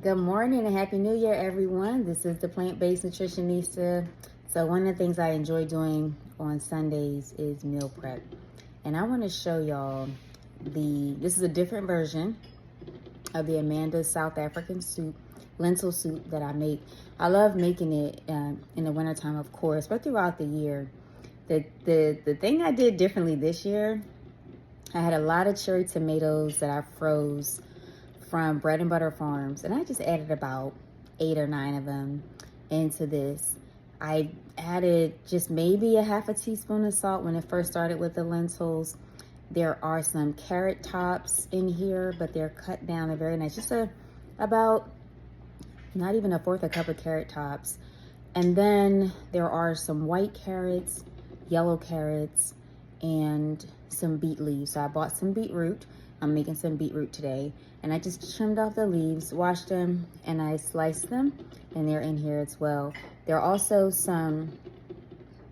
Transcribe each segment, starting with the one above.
Good morning and Happy New Year, everyone. This is the Plant-Based Nutritionista. So one of the things I enjoy doing on Sundays is meal prep. And I want to show y'all this is a different version of the Amanda's South African soup, lentil soup that I make. I love making it in the wintertime, of course, but throughout the year. The thing I did differently this year, I had a lot of cherry tomatoes that I froze from Bread and Butter Farms, and I just added about 8 or 9 of them into this. I added just maybe a half a teaspoon of salt when it first started with the lentils. There are some carrot tops in here, but they're cut down. They're very nice. Just about not even a fourth a cup of carrot tops. And then there are some white carrots, yellow carrots, and some beet leaves. So I bought some beetroot. I'm making some beetroot today. And I just trimmed off the leaves, washed them, and I sliced them. And they're in here as well. There are also some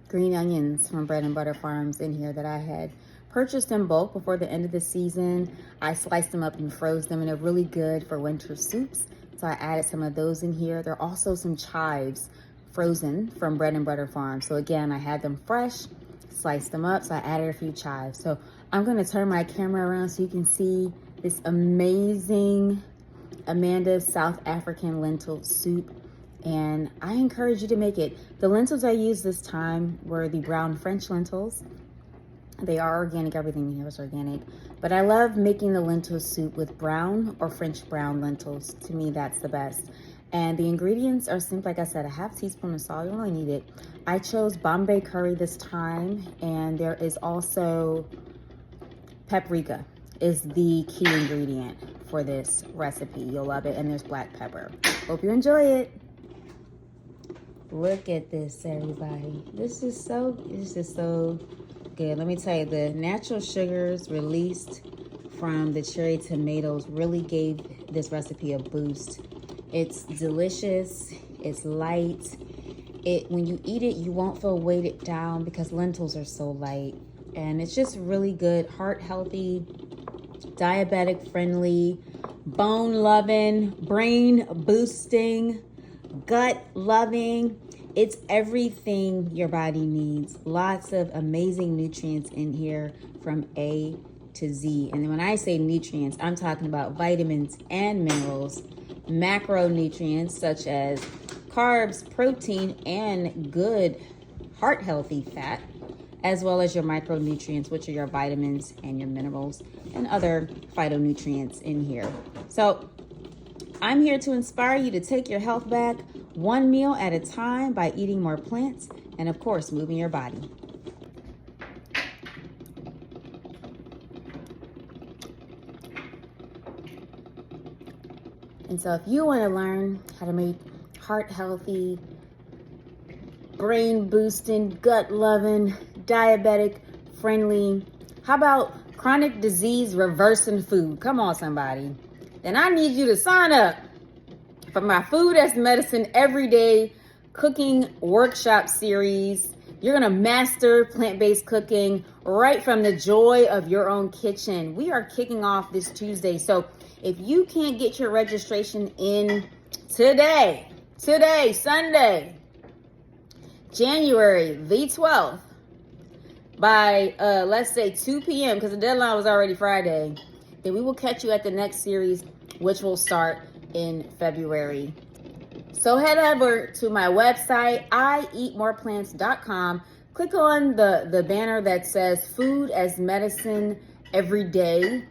green onions from Bread and Butter Farms in here that I had purchased in bulk before the end of the season. I sliced them up and froze them, and they're really good for winter soups. So I added some of those in here. There are also some chives frozen from Bread and Butter Farms. So again, I had them fresh, sliced them up, so I added a few chives. So I'm gonna turn my camera around so you can see this amazing Amanda's South African lentil soup. And I encourage you to make it. The lentils I used this time were the brown French lentils. They are organic, everything here is organic. But I love making the lentil soup with brown or French brown lentils. To me, that's the best. And the ingredients are simple, like I said, a half teaspoon of salt, you don't really need it. I chose Bombay curry this time, and there is also paprika is the key ingredient for this recipe. You'll love it, and there's black pepper. Hope you enjoy it. Look at this, everybody. This is so good. Let me tell you, the natural sugars released from the cherry tomatoes really gave this recipe a boost. It's delicious, it's light. When you eat it, you won't feel weighted down because lentils are so light. And it's just really good, heart healthy, diabetic friendly, bone loving, brain boosting, gut loving. It's everything your body needs. Lots of amazing nutrients in here from A to Z. And when I say nutrients, I'm talking about vitamins and minerals, macronutrients such as carbs, protein, and good heart healthy fat, as well as your micronutrients, which are your vitamins and your minerals and other phytonutrients in here. So I'm here to inspire you to take your health back one meal at a time by eating more plants and, of course, moving your body. And so if you want to learn how to make heart healthy, brain boosting, gut loving, diabetic friendly, how about chronic disease reversing food? Come on, somebody. Then I need you to sign up for my Food as Medicine Everyday Cooking Workshop Series. You're gonna master plant-based cooking right from the joy of your own kitchen. We are kicking off this Tuesday. So if you can't get your registration in today, Sunday, January the 12th, by let's say 2 p.m., because the deadline was already Friday, then we will catch you at the next series, which will start in February. So head over to my website, IEatMorePlants.com. Click on the banner that says Food as Medicine Every Day,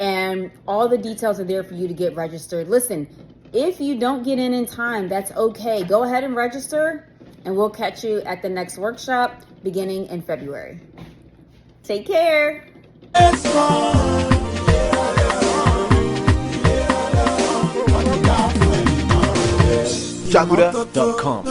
and all the details are there for you to get registered. Listen, if you don't get in time, that's okay. Go ahead and register, and we'll catch you at the next workshop beginning in February. Take care. Jaguda.com